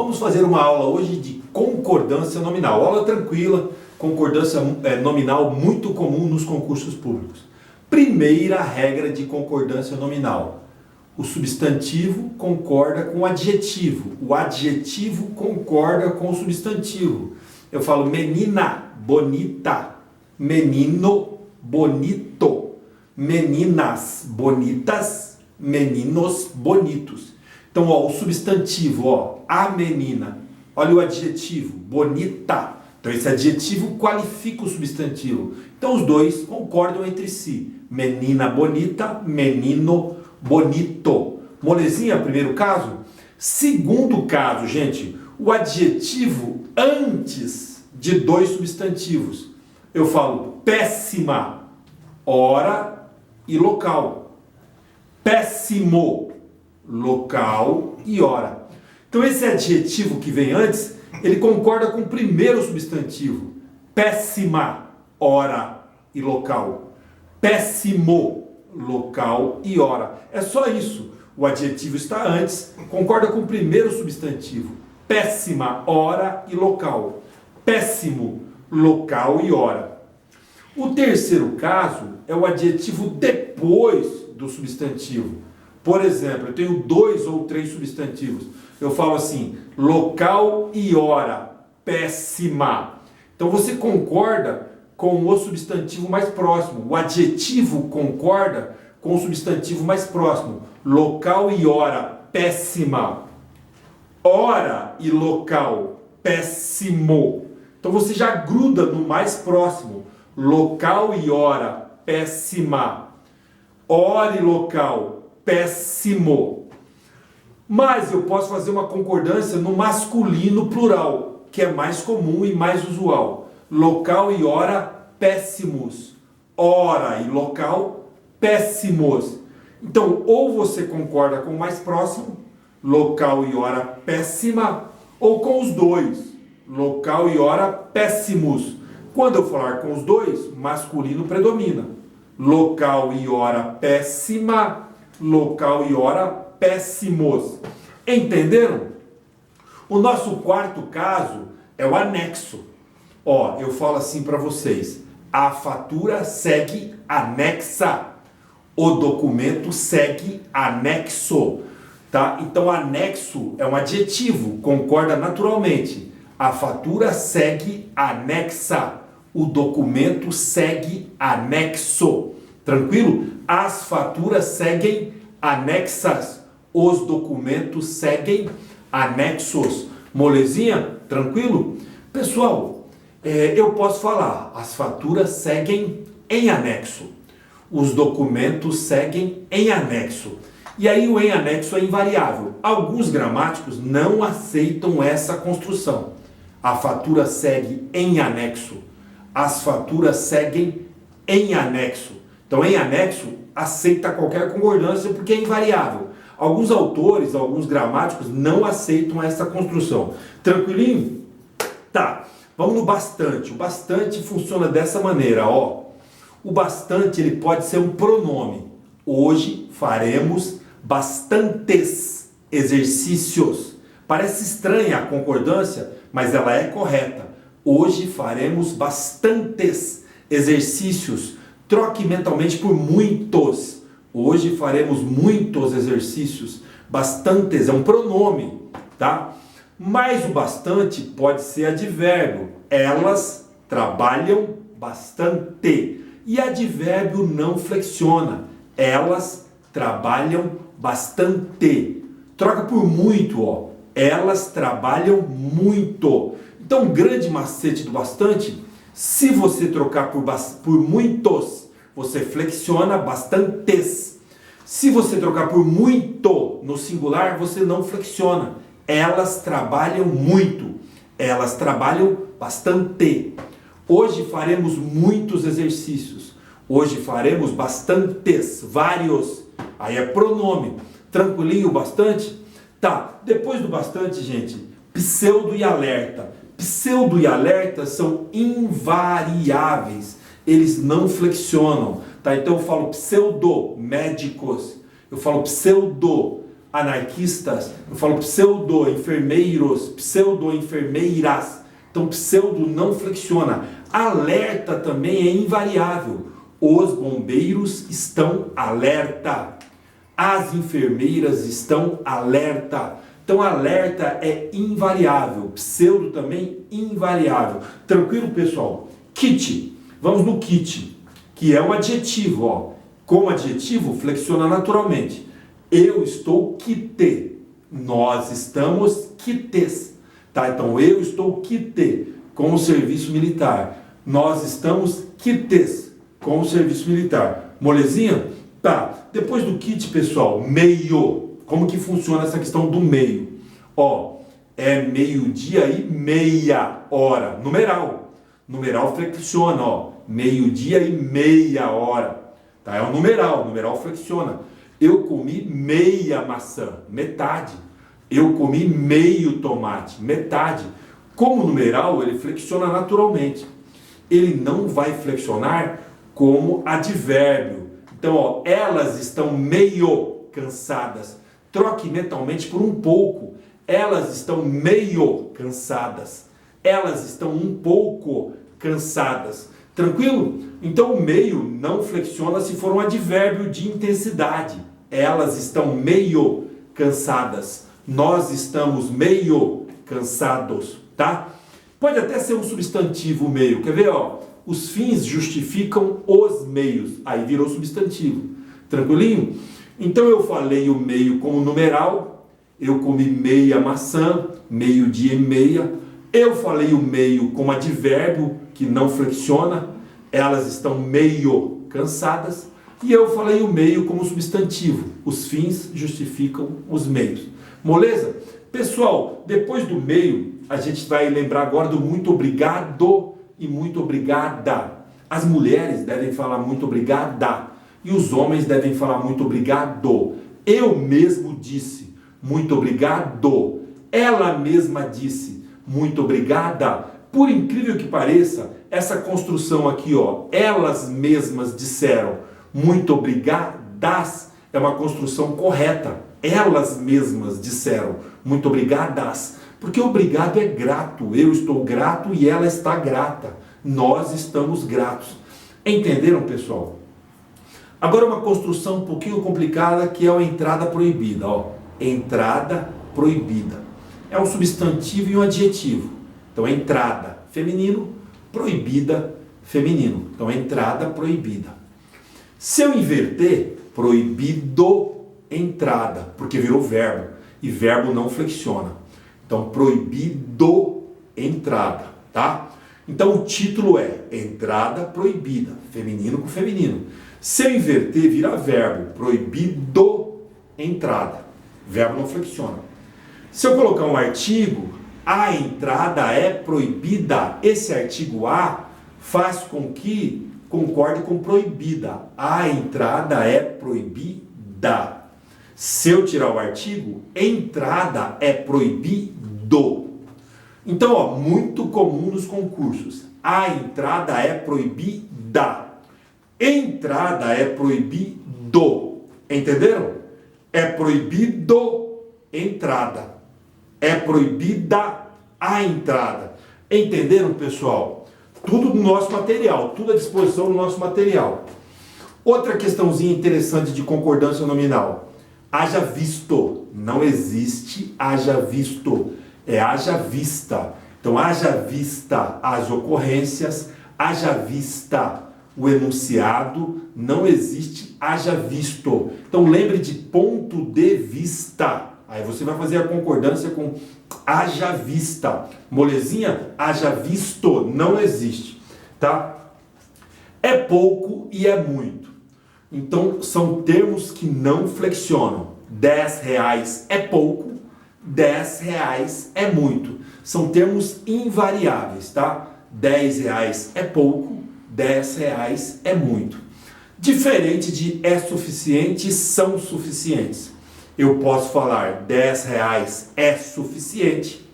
vamos fazer uma aula hoje de concordância nominal. Aula tranquila, concordância nominal muito comum nos concursos públicos. Primeira regra de concordância nominal. O substantivo concorda com o adjetivo. O adjetivo concorda com o substantivo. Eu falo menina, bonita. Menino, bonito. Meninas, bonitas. Meninos, bonitos. Então, ó, o substantivo, ó, a menina. Olha o adjetivo, bonita. Então, esse adjetivo qualifica o substantivo. Então, os dois concordam entre si. Menina bonita, menino bonito. Molezinha, primeiro caso. Segundo caso, gente, o adjetivo antes de dois substantivos. Eu falo péssima, hora e local. Péssimo, local e hora. Então esse adjetivo que vem antes, ele concorda com o primeiro substantivo. Péssima, hora e local. Péssimo, local e hora. É só isso. O adjetivo está antes, concorda com o primeiro substantivo. Péssima, hora e local. Péssimo, local e hora. O terceiro caso é o adjetivo depois do substantivo. Por exemplo, eu tenho 2 ou 3 substantivos. Eu falo assim, local e hora, péssima. Então você concorda com o substantivo mais próximo. O adjetivo concorda com o substantivo mais próximo. Local e hora, péssima. Hora e local, péssimo. Então você já gruda no mais próximo. Local e hora, péssima. Hora e local, péssimo. Mas eu posso fazer uma concordância no masculino plural, que é mais comum e mais usual. Local e hora, péssimos. Hora e local, péssimos. Então, ou você concorda com o mais próximo, local e hora péssima, ou com os dois, local e hora péssimos. Quando eu falar com os dois, masculino predomina. Local e hora péssima, local e hora péssimos. Entenderam? O nosso quarto caso é o anexo. Ó, eu falo assim para vocês. A fatura segue anexa. O documento segue anexo. Tá? Então, anexo é um adjetivo, concorda naturalmente. A fatura segue anexa. O documento segue anexo. Tranquilo? As faturas seguem anexas. Os documentos seguem anexos. Molezinha? Tranquilo? Pessoal, eu posso falar, as faturas seguem em anexo. Os documentos seguem em anexo. E aí o em anexo é invariável. Alguns gramáticos não aceitam essa construção. A fatura segue em anexo. As faturas seguem em anexo. Então, em anexo, aceita qualquer concordância porque é invariável. Alguns autores, alguns gramáticos não aceitam essa construção. Tranquilinho? Tá. Vamos no bastante. O bastante funciona dessa maneira, ó. O bastante, ele pode ser um pronome. Hoje faremos bastantes exercícios. Parece estranha a concordância, mas ela é correta. Hoje faremos bastantes exercícios. Troque mentalmente por muitos. Hoje faremos muitos exercícios. Bastantes é um pronome, tá? Mas o bastante pode ser advérbio. Elas trabalham bastante. E advérbio não flexiona. Elas trabalham bastante. Troca por muito, ó. Elas trabalham muito. Então, um grande macete do bastante, se você trocar por muitos, você flexiona bastantes. Se você trocar por muito no singular, você não flexiona. Elas trabalham muito. Elas trabalham bastante. Hoje faremos muitos exercícios. Hoje faremos bastantes, vários. Aí é pronome. Tranquilinho, bastante? Tá, depois do bastante, gente, pseudo e alerta. Pseudo e alerta são invariáveis. Eles não flexionam. Tá? Então eu falo pseudo médicos. Eu falo pseudo anarquistas, eu falo pseudo-enfermeiros, pseudo-enfermeiras. Então, pseudo não flexiona. Alerta também é invariável. Os bombeiros estão alerta. As enfermeiras estão alerta. Então, alerta é invariável. Pseudo também invariável. Tranquilo, pessoal? Kit. Vamos no kit, que é um adjetivo, ó. Como adjetivo, flexiona naturalmente. Eu estou quite. Nós estamos quites. Tá? Então, eu estou quite com o serviço militar. Nós estamos quites com o serviço militar. Molezinha? Tá. Depois do kit, pessoal, meio. Como que funciona essa questão do meio? Ó, é meio-dia e meia hora. Numeral. Numeral flexiona, ó. Meio-dia e meia hora. Tá? É o numeral. Numeral flexiona. Eu comi meia maçã. Metade. Eu comi meio tomate. Metade. Como numeral, ele flexiona naturalmente. Ele não vai flexionar como advérbio. Então, ó, elas estão meio cansadas. Troque mentalmente por um pouco. Elas estão meio cansadas. Elas estão um pouco cansadas. Tranquilo? Então, o meio não flexiona se for um advérbio de intensidade. Elas estão meio cansadas. Nós estamos meio cansados, tá? Pode até ser um substantivo meio. Quer ver, ó? Os fins justificam os meios. Aí virou substantivo. Tranquilinho? Então eu falei o meio como numeral. Eu comi meia maçã, meio-dia e meia. Eu falei o meio como advérbio, que não flexiona. Elas estão meio cansadas. E eu falei o meio como substantivo. Os fins justificam os meios. Moleza? Pessoal, depois do meio, a gente vai lembrar agora do muito obrigado e muito obrigada. As mulheres devem falar muito obrigada e os homens devem falar muito obrigado. Eu mesmo disse muito obrigado. Ela mesma disse muito obrigada. Por incrível que pareça, essa construção aqui, ó, elas mesmas disseram muito obrigadas, é uma construção correta. Elas mesmas disseram muito obrigadas. Porque obrigado é grato. Eu estou grato e ela está grata. Nós estamos gratos. Entenderam, pessoal? Agora uma construção um pouquinho complicada que é a entrada proibida. Ó. Entrada proibida. É um substantivo e um adjetivo. Então, entrada, feminino, proibida, feminino. Então, entrada proibida. Se eu inverter, proibido, entrada, porque virou verbo. E verbo não flexiona. Então, proibido, entrada, tá? Então, o título é entrada proibida, feminino com feminino. Se eu inverter, vira verbo, proibido, entrada. Verbo não flexiona. Se eu colocar um artigo, a entrada é proibida. Esse artigo a faz com que concorde com proibida. A entrada é proibida. Se eu tirar o artigo, entrada é proibido. Então, ó, muito comum nos concursos. A entrada é proibida. Entrada é proibido. Entenderam? É proibido entrada. É proibida a entrada. Entenderam, pessoal? Tudo no nosso material, tudo à disposição no nosso material. Outra questãozinha interessante de concordância nominal. Haja visto. Não existe haja visto. É haja vista. Então, haja vista as ocorrências, haja vista o enunciado, não existe haja visto. Então, lembre de ponto de vista. Aí você vai fazer a concordância com haja vista. Molezinha, haja visto, não existe. Tá? É pouco e é muito. Então, são termos que não flexionam. R$10 é pouco, R$10 é muito. São termos invariáveis, tá? R$10 é pouco, R$10 é muito. Diferente de é suficiente e são suficientes. Eu posso falar R$10 é suficiente,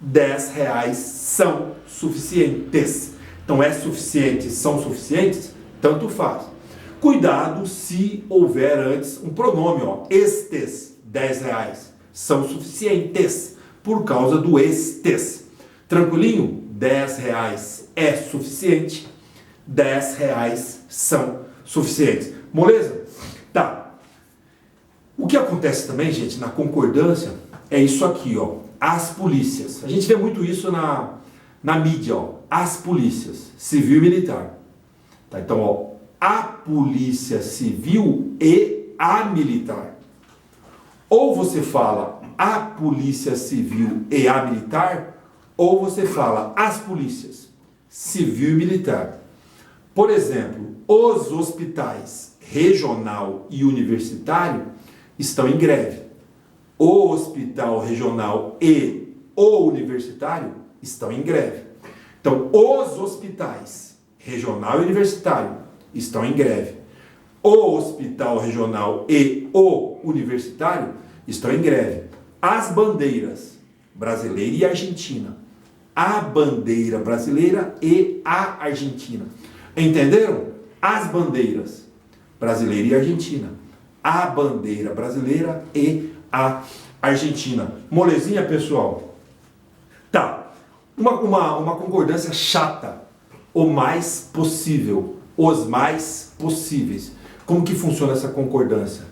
R$10 são suficientes. Então, é suficiente, são suficientes, tanto faz. Cuidado se houver antes um pronome, ó, estes R$10 são suficientes por causa do estes. Tranquilinho? R$10 é suficiente, R$10 são suficientes. Moleza? Tá. O que acontece também, gente, na concordância é isso aqui, ó. As polícias. A gente vê muito isso na mídia, ó. As polícias, civil e militar. Tá? Então, ó, a polícia civil e a militar. Ou você fala a polícia civil e a militar, ou você fala as polícias civil e militar. Por exemplo, os hospitais regional e universitário estão em greve. O hospital regional e o universitário estão em greve. Então, os hospitais regional e universitário estão em greve. O hospital regional e o universitário estão em greve. As bandeiras brasileira e argentina. A bandeira brasileira e a argentina. Entenderam? As bandeiras brasileira e argentina. A bandeira brasileira e a argentina. Molezinha, pessoal? Tá. Uma concordância chata. O mais possível. Os mais possíveis. Como que funciona essa concordância?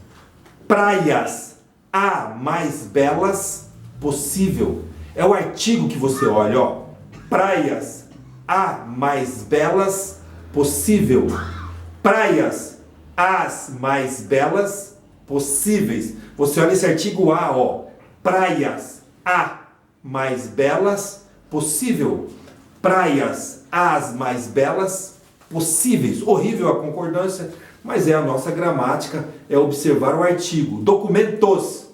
Praias a mais belas possível. É o artigo que você olha, ó. Praias a mais belas possível. Praias as mais belas possíveis. Você olha esse artigo A, ó. Praias a mais belas possível. Praias as mais belas possíveis. Horrível a concordância, mas é a nossa gramática, é observar o artigo. Documentos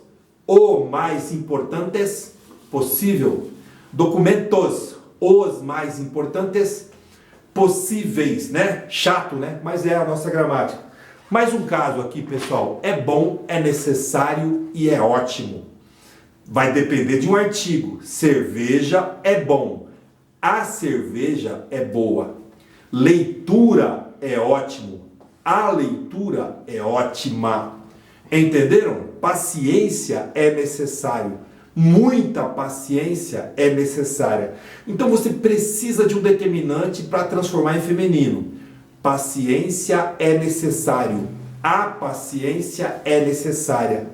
o mais importantes possível. Documentos os mais importantes possíveis, né? Chato, né? Mas é a nossa gramática. Mais um caso aqui, pessoal. É bom, é necessário e é ótimo. Vai depender de um artigo. Cerveja é bom. A cerveja é boa. Leitura é ótimo. A leitura é ótima. Entenderam? Paciência é necessário. Muita paciência é necessária. Então você precisa de um determinante para transformar em feminino. Paciência é necessário. A paciência é necessária.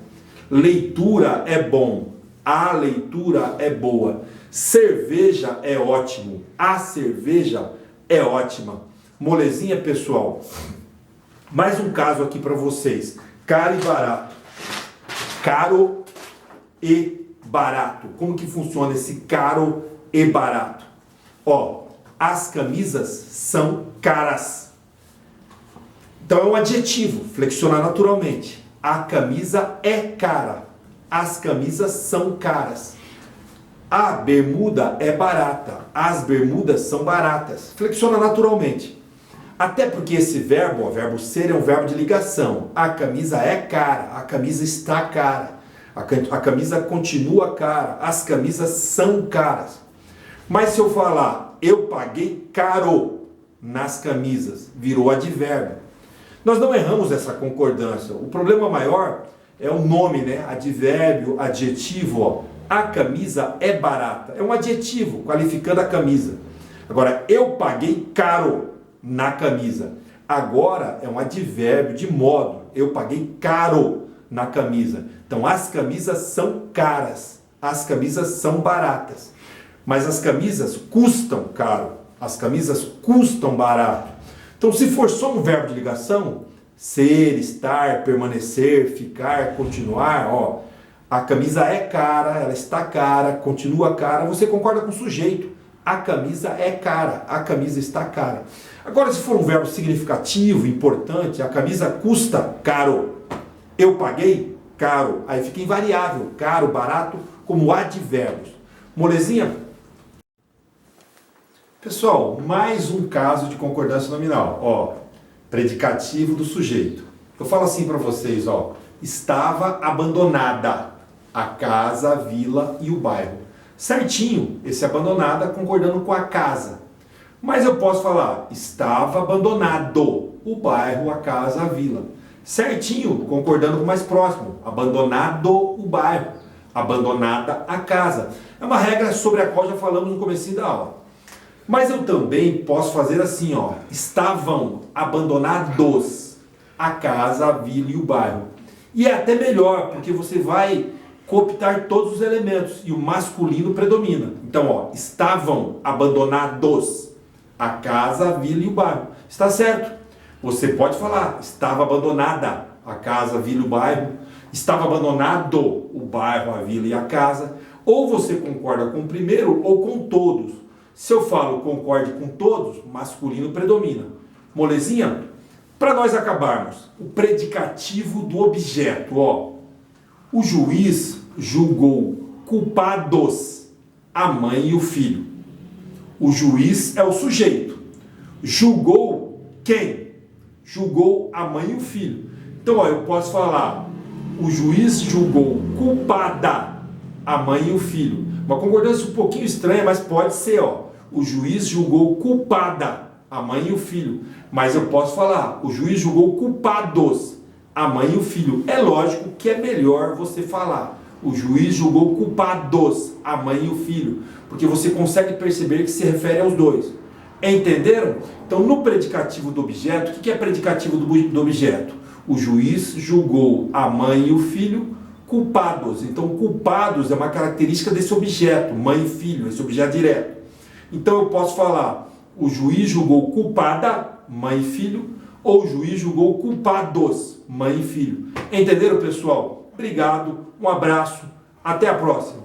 Leitura é bom. A leitura é boa. Cerveja é ótimo. A cerveja é ótima. Molezinha, pessoal. Mais um caso aqui para vocês. Caro e barato. Caro e barato. Como que funciona esse caro e barato? Ó, as camisas são caras. Então é um adjetivo, flexionar naturalmente. A camisa é cara. As camisas são caras. A bermuda é barata. As bermudas são baratas. Flexiona naturalmente. Até porque esse verbo, o verbo ser, é um verbo de ligação. A camisa é cara. A camisa está cara. A camisa continua cara. As camisas são caras. Mas se eu falar, eu paguei caro nas camisas, virou advérbio. Nós não erramos essa concordância. O problema maior é o nome, né? Advérbio, adjetivo, ó. A camisa é barata. É um adjetivo qualificando a camisa. Agora, eu paguei caro na camisa. Agora é um advérbio de modo. Eu paguei caro na camisa. Então, as camisas são caras. As camisas são baratas. Mas as camisas custam caro. As camisas custam barato. Então, se for só um verbo de ligação, ser, estar, permanecer, ficar, continuar, ó, a camisa é cara, ela está cara, continua cara, você concorda com o sujeito. A camisa é cara, a camisa está cara. Agora, se for um verbo significativo, importante, a camisa custa caro. Eu paguei caro. Aí fica invariável, caro, barato, como advérbios. Molezinha? Pessoal, mais um caso de concordância nominal. Ó, predicativo do sujeito. Eu falo assim para vocês, ó. Estava abandonada a casa, a vila e o bairro. Certinho, esse abandonada concordando com a casa. Mas eu posso falar, estava abandonado o bairro, a casa, a vila. Certinho, concordando com o mais próximo. Abandonado o bairro. Abandonada a casa. É uma regra sobre a qual já falamos no comecinho da aula. Mas eu também posso fazer assim, ó. Estavam abandonados a casa, a vila e o bairro. E é até melhor, porque você vai cooptar todos os elementos e o masculino predomina. Então, ó, estavam abandonados a casa, a vila e o bairro. Está certo? Você pode falar, estava abandonada a casa, a vila e o bairro. Estava abandonado o bairro, a vila e a casa. Ou você concorda com o primeiro ou com todos. Se eu falo concorde com todos, masculino predomina. Molezinha? Para nós acabarmos, o predicativo do objeto, ó. O juiz julgou culpados a mãe e o filho. O juiz é o sujeito. Julgou quem? Julgou a mãe e o filho. Então, ó, eu posso falar, o juiz julgou culpada a mãe e o filho. Uma concordância um pouquinho estranha, mas pode ser, ó. O juiz julgou culpada a mãe e o filho. Mas eu posso falar, o juiz julgou culpados a mãe e o filho. É lógico que é melhor você falar, o juiz julgou culpados a mãe e o filho, porque você consegue perceber que se refere aos dois. Entenderam? Então, no predicativo do objeto, o que é predicativo do objeto? O juiz julgou a mãe e o filho culpados. Então, culpados é uma característica desse objeto, mãe e filho, esse objeto direto. Então, eu posso falar, o juiz julgou culpada, mãe e filho, ou o juiz julgou culpados, mãe e filho. Entenderam, pessoal? Obrigado, um abraço, até a próxima.